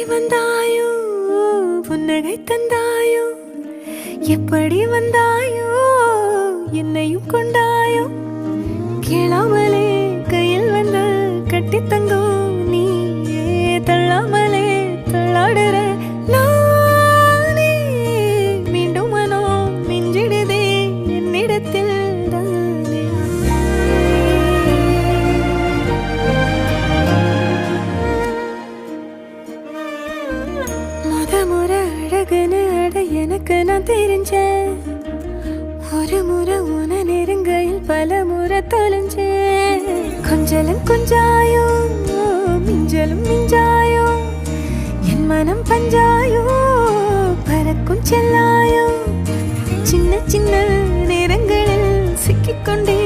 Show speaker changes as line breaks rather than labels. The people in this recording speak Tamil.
வந்தாயோ புன்னகை தந்தாயோ எப்படி வந்தாயோ என்னையும் கொண்டாயோ கேளாமலே கையில் வந்து கட்டி தங்கோ நீ தள்ளாமலே தள்ளாடுற நானே மீண்டும் மனோ மிஞ்சிடுதே என்னிடத்தில் தானே முறை அழகுன்னு அட எனக்கு நான் தெரிஞ்சேன் ஒரு முறை உன நெருங்கையில் பல முறை தொலைஞ்சேன் கொஞ்சலும் கொஞ்சாயோ மிஞ்சலும் மிஞ்சாயோ என் மனம் பஞ்சாயோ பறக்கும் செல்லாயோ சின்ன சின்ன நேரங்களில் சிக்கிக்கொண்டே